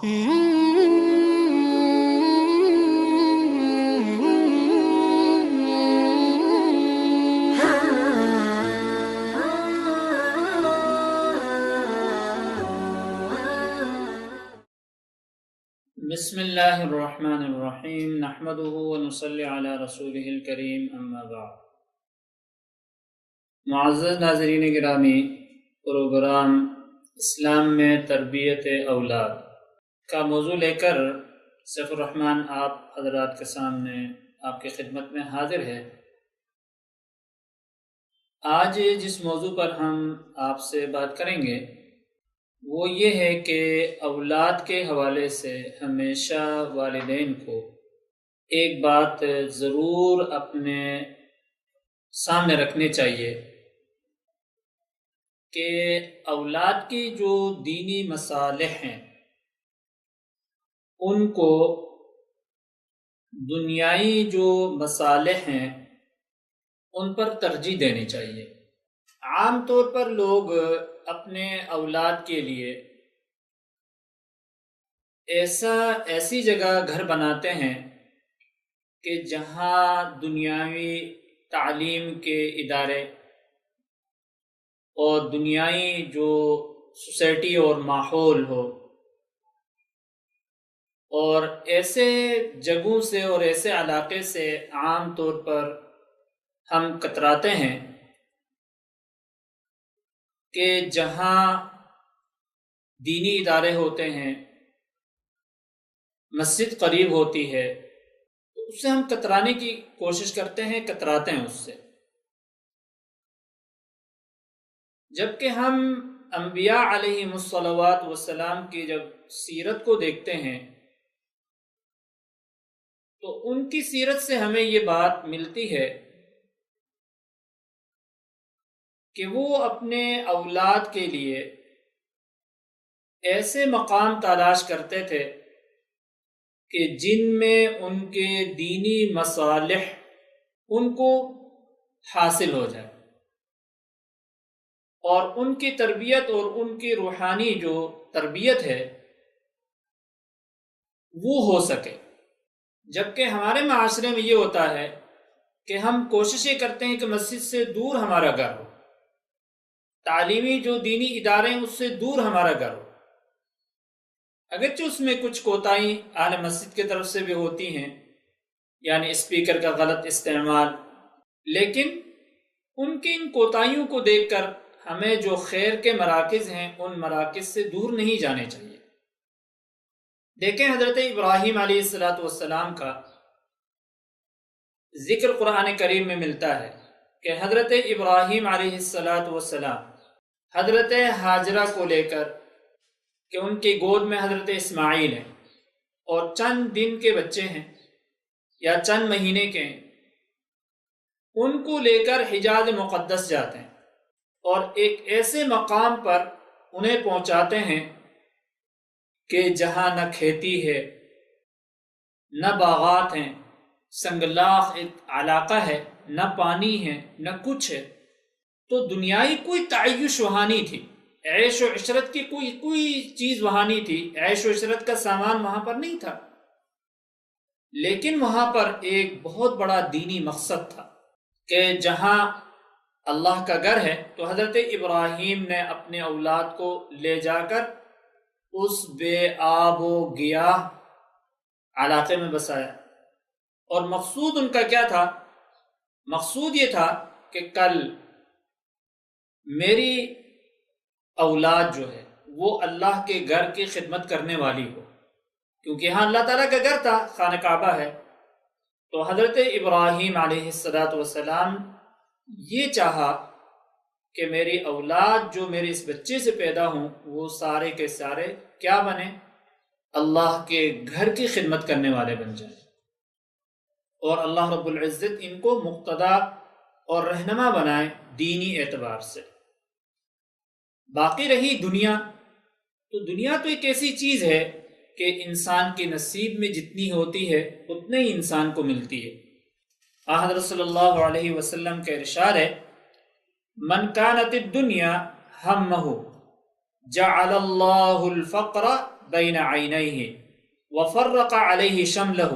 بسم اللہ الرحمن الرحیم نحمده ونصلی علی رسولہ الکریم اما بعد۔ معزز ناظرین گرامی، پروگرام اسلام میں تربیت اولاد کا موضوع لے کر سیف الرحمن آپ حضرات کے سامنے آپ کی خدمت میں حاضر ہے۔ آج جس موضوع پر ہم آپ سے بات کریں گے وہ یہ ہے کہ اولاد کے حوالے سے ہمیشہ والدین کو ایک بات ضرور اپنے سامنے رکھنی چاہیے کہ اولاد کی جو دینی مصالح ہیں ان کو دنیائی جو مصالح ہیں ان پر ترجیح دینی چاہیے۔ عام طور پر لوگ اپنے اولاد کے لیے ایسی جگہ گھر بناتے ہیں کہ جہاں دنیاوی تعلیم کے ادارے اور دنیائی جو سوسائٹی اور ماحول ہو، اور ایسے جگہوں سے اور ایسے علاقے سے عام طور پر ہم کتراتے ہیں کہ جہاں دینی ادارے ہوتے ہیں، مسجد قریب ہوتی ہے، تو اس سے ہم کترانے کی کوشش کرتے ہیں، کتراتے ہیں اس سے۔ جبکہ ہم انبیاء علیہم الصلوات والسلام کی جب سیرت کو دیکھتے ہیں تو ان کی سیرت سے ہمیں یہ بات ملتی ہے کہ وہ اپنے اولاد کے لیے ایسے مقام تلاش کرتے تھے کہ جن میں ان کے دینی مصالح ان کو حاصل ہو جائے اور ان کی تربیت اور ان کی روحانی جو تربیت ہے وہ ہو سکے۔ جبکہ ہمارے معاشرے میں یہ ہوتا ہے کہ ہم کوششیں کرتے ہیں کہ مسجد سے دور ہمارا گھر ہو، تعلیمی جو دینی ادارے ہیں اس سے دور ہمارا گھر ہو، اگرچہ اس میں کچھ کوتاہی اہل مسجد کی طرف سے بھی ہوتی ہیں، یعنی اسپیکر کا غلط استعمال، لیکن ان کی ان کوتاہیوں کو دیکھ کر ہمیں جو خیر کے مراکز ہیں ان مراکز سے دور نہیں جانے چاہیے۔ دیکھیں حضرت ابراہیم علیہ السلام کا ذکر قرآن کریم میں ملتا ہے کہ حضرت ابراہیم علیہ السلام حضرت ہاجرہ کو لے کر کہ ان کی گود میں حضرت اسماعیل ہیں اور چند دن کے بچے ہیں یا چند مہینے کے ہیں، ان کو لے کر حجاز مقدس جاتے ہیں اور ایک ایسے مقام پر انہیں پہنچاتے ہیں کہ جہاں نہ کھیتی ہے، نہ باغات ہیں، سنگلاخ ایک علاقہ ہے، نہ پانی ہے، نہ کچھ ہے۔ تو دنیائی کوئی تعیش وہاں نہیں تھی، عیش و عشرت کی کوئی چیز وہاں نہیں تھی، عیش و عشرت کا سامان وہاں پر نہیں تھا، لیکن وہاں پر ایک بہت بڑا دینی مقصد تھا کہ جہاں اللہ کا گھر ہے تو حضرت ابراہیم نے اپنے اولاد کو لے جا کر اس بے آب و گیاہ علاقے میں بسایا۔ اور مقصود ان کا کیا تھا؟ مقصود یہ تھا کہ کل میری اولاد جو ہے وہ اللہ کے گھر کی خدمت کرنے والی ہو، کیونکہ یہاں اللہ تعالیٰ کا گھر تھا، خانہ کعبہ ہے۔ تو حضرت ابراہیم علیہ السلام یہ چاہا کہ میری اولاد جو میرے اس بچے سے پیدا ہوں وہ سارے کے سارے کیا بنے؟ اللہ کے گھر کی خدمت کرنے والے بن جائیں، اور اللہ رب العزت ان کو مقتدا اور رہنما بنائے دینی اعتبار سے۔ باقی رہی دنیا، تو دنیا تو ایک ایسی چیز ہے کہ انسان کے نصیب میں جتنی ہوتی ہے اتنے ہی انسان کو ملتی ہے۔ حضرت صلی اللہ علیہ وسلم کا ارشاد ہے، من کانت الدنیا ہمہ جعل اللہ الفقر بین عینیہ وفرق علیہ شملہ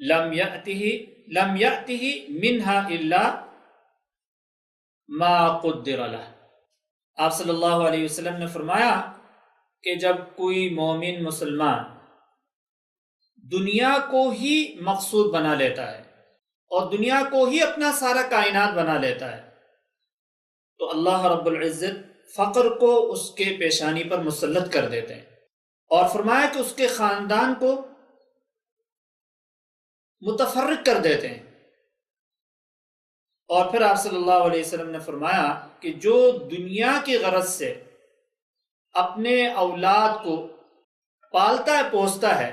لم یأتہ منہا الا ما قدر لہ۔ آپ صلی اللہ علیہ وسلم نے فرمایا کہ جب کوئی مومن مسلمان دنیا کو ہی مقصود بنا لیتا ہے اور دنیا کو ہی اپنا سارا کائنات بنا لیتا ہے تو اللہ رب العزت فقر کو اس کے پیشانی پر مسلط کر دیتے ہیں، اور فرمایا کہ اس کے خاندان کو متفرق کر دیتے ہیں۔ اور پھر آپ صلی اللہ علیہ وسلم نے فرمایا کہ جو دنیا کی غرض سے اپنے اولاد کو پالتا ہے پوستا ہے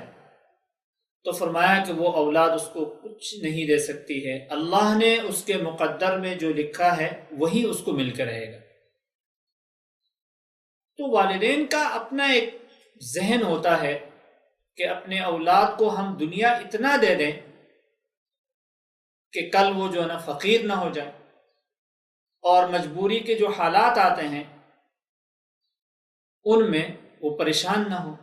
تو فرمایا کہ وہ اولاد اس کو کچھ نہیں دے سکتی ہے، اللہ نے اس کے مقدر میں جو لکھا ہے وہی اس کو مل کر رہے گا۔ تو والدین کا اپنا ایک ذہن ہوتا ہے کہ اپنے اولاد کو ہم دنیا اتنا دے دیں کہ کل وہ جو ہے نا فقیر نہ ہو جائے، اور مجبوری کے جو حالات آتے ہیں ان میں وہ پریشان نہ ہو۔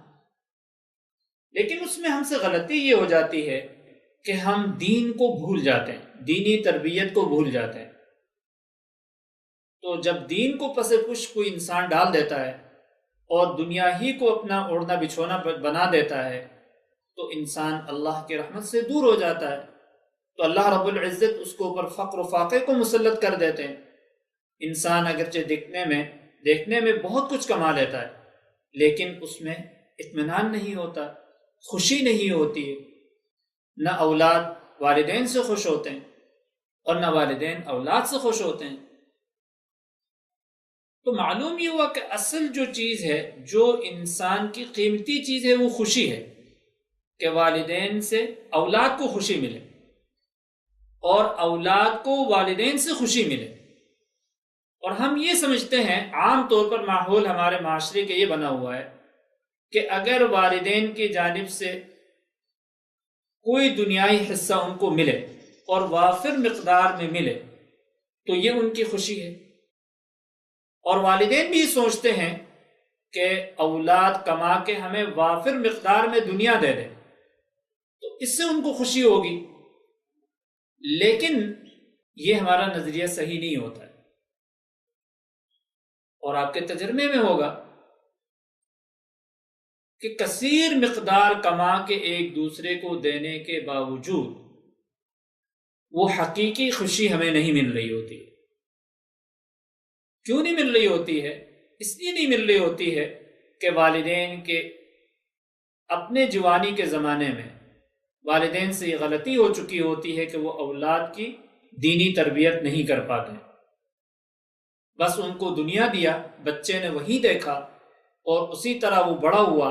لیکن اس میں ہم سے غلطی یہ ہو جاتی ہے کہ ہم دین کو بھول جاتے ہیں، دینی تربیت کو بھول جاتے ہیں۔ تو جب دین کو پس پش کوئی انسان ڈال دیتا ہے اور دنیا ہی کو اپنا اوڑھنا بچھونا بنا دیتا ہے تو انسان اللہ کی رحمت سے دور ہو جاتا ہے، تو اللہ رب العزت اس کو اوپر فقر و فاقے کو مسلط کر دیتے ہیں۔ انسان اگرچہ دیکھنے میں بہت کچھ کما لیتا ہے لیکن اس میں اطمینان نہیں ہوتا، خوشی نہیں ہوتی ہے، نہ اولاد والدین سے خوش ہوتے ہیں اور نہ والدین اولاد سے خوش ہوتے ہیں۔ تو معلوم یہ ہوا کہ اصل جو چیز ہے، جو انسان کی قیمتی چیز ہے، وہ خوشی ہے کہ والدین سے اولاد کو خوشی ملے اور اولاد کو والدین سے خوشی ملے۔ اور ہم یہ سمجھتے ہیں، عام طور پر ماحول ہمارے معاشرے کے یہ بنا ہوا ہے کہ اگر والدین کی جانب سے کوئی دنیائی حصہ ان کو ملے اور وافر مقدار میں ملے تو یہ ان کی خوشی ہے، اور والدین بھی سوچتے ہیں کہ اولاد کما کے ہمیں وافر مقدار میں دنیا دے دے تو اس سے ان کو خوشی ہوگی۔ لیکن یہ ہمارا نظریہ صحیح نہیں ہوتا ہے، اور آپ کے تجربے میں ہوگا کہ کثیر مقدار کما کے ایک دوسرے کو دینے کے باوجود وہ حقیقی خوشی ہمیں نہیں مل رہی ہوتی۔ کیوں نہیں مل رہی ہوتی ہے؟ اس لیے نہیں مل رہی ہوتی ہے کہ والدین کے اپنے جوانی کے زمانے میں والدین سے یہ غلطی ہو چکی ہوتی ہے کہ وہ اولاد کی دینی تربیت نہیں کر پاتے، بس ان کو دنیا دیا، بچے نے وہی دیکھا اور اسی طرح وہ بڑا ہوا،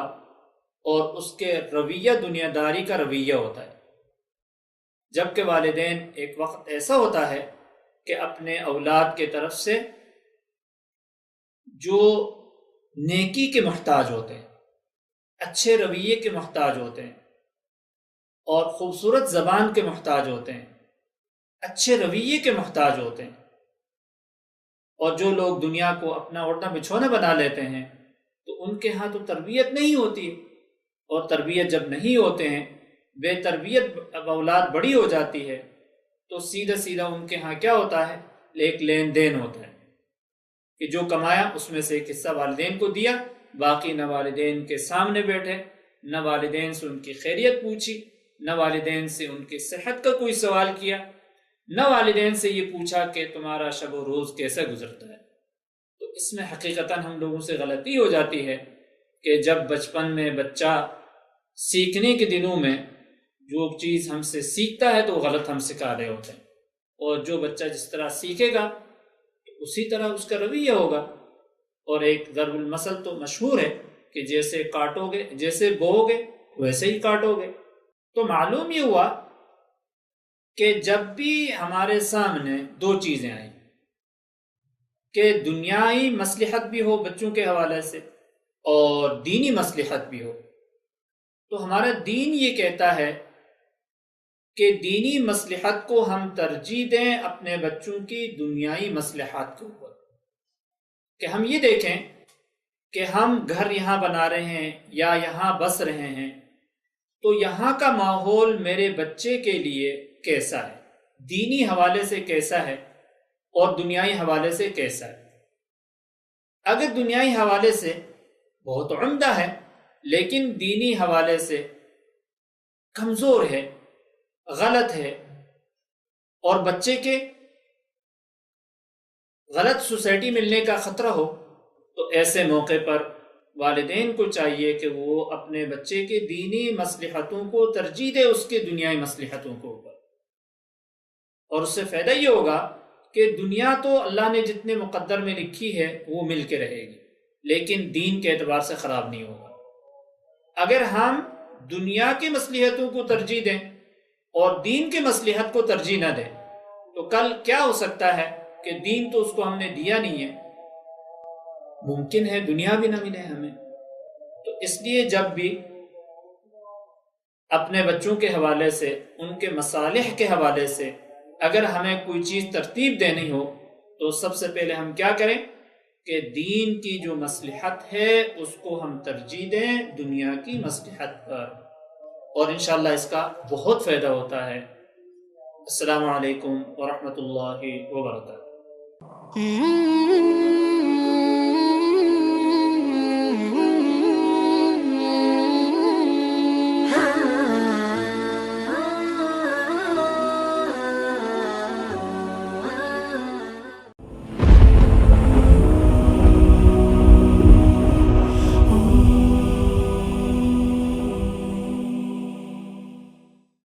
اور اس کے رویہ دنیا داری کا رویہ ہوتا ہے۔ جبکہ والدین ایک وقت ایسا ہوتا ہے کہ اپنے اولاد کے طرف سے جو نیکی کے محتاج ہوتے ہیں، اچھے رویے کے محتاج ہوتے ہیں، اور خوبصورت زبان کے محتاج ہوتے ہیں، اچھے رویے کے محتاج ہوتے ہیں۔ اور جو لوگ دنیا کو اپنا اوڑھنا بچھونا بنا لیتے ہیں تو ان کے ہاں تو تربیت نہیں ہوتی، اور تربیت جب نہیں ہوتے ہیں، بے تربیت اب اولاد بڑی ہو جاتی ہے تو سیدھا ان کے ہاں کیا ہوتا ہے، ایک لین دین ہوتا ہے کہ جو کمایا اس میں سے ایک حصہ والدین کو دیا، باقی نہ والدین کے سامنے بیٹھے، نہ والدین سے ان کی خیریت پوچھی، نہ والدین سے ان کی صحت کا کوئی سوال کیا، نہ والدین سے یہ پوچھا کہ تمہارا شب و روز کیسا گزرتا ہے۔ تو اس میں حقیقتاً ہم لوگوں سے غلطی ہو جاتی ہے کہ جب بچپن میں بچہ سیکھنے کے دنوں میں جو چیز ہم سے سیکھتا ہے تو وہ غلط ہم سکھا رہے ہوتے ہیں، اور جو بچہ جس طرح سیکھے گا اسی طرح اس کا رویہ ہوگا۔ اور ایک ضرب المثل تو مشہور ہے کہ جیسے کاٹو گے، جیسے بوؤ گے ویسے ہی کاٹو گے۔ تو معلوم یہ ہوا کہ جب بھی ہمارے سامنے دو چیزیں آئیں کہ دنیائی مصلحت بھی ہو بچوں کے حوالے سے اور دینی مصلحت بھی ہو، تو ہمارا دین یہ کہتا ہے کہ دینی مصلحت کو ہم ترجیح دیں اپنے بچوں کی دنیائی مصلحات کے اوپر، کہ ہم یہ دیکھیں کہ ہم گھر یہاں بنا رہے ہیں یا یہاں بس رہے ہیں تو یہاں کا ماحول میرے بچے کے لیے کیسا ہے، دینی حوالے سے کیسا ہے اور دنیائی حوالے سے کیسا ہے۔ اگر دنیائی حوالے سے بہت عمدہ ہے لیکن دینی حوالے سے کمزور ہے، غلط ہے، اور بچے کے غلط سوسائٹی ملنے کا خطرہ ہو، تو ایسے موقع پر والدین کو چاہیے کہ وہ اپنے بچے کے دینی مصلحتوں کو ترجیح دے اس کے دنیائی مصلحتوں کو اوپر، اور اس سے فائدہ یہ ہوگا کہ دنیا تو اللہ نے جتنے مقدر میں لکھی ہے وہ مل کے رہے گی، لیکن دین کے اعتبار سے خراب نہیں ہوگا۔ اگر ہم دنیا کی مصلحتوں کو ترجیح دیں اور دین کے مصلحت کو ترجیح نہ دیں تو کل کیا ہو سکتا ہے کہ دین تو اس کو ہم نے دیا نہیں ہے، ممکن ہے دنیا بھی نہ ملے ہمیں۔ تو اس لیے جب بھی اپنے بچوں کے حوالے سے، ان کے مصالح کے حوالے سے اگر ہمیں کوئی چیز ترتیب دینی ہو تو سب سے پہلے ہم کیا کریں کہ دین کی جو مصلحت ہے اس کو ہم ترجیح دیں دنیا کی مصلحت پر، اور انشاءاللہ اس کا بہت فائدہ ہوتا ہے۔ السلام علیکم ورحمۃ اللہ وبرکاتہ۔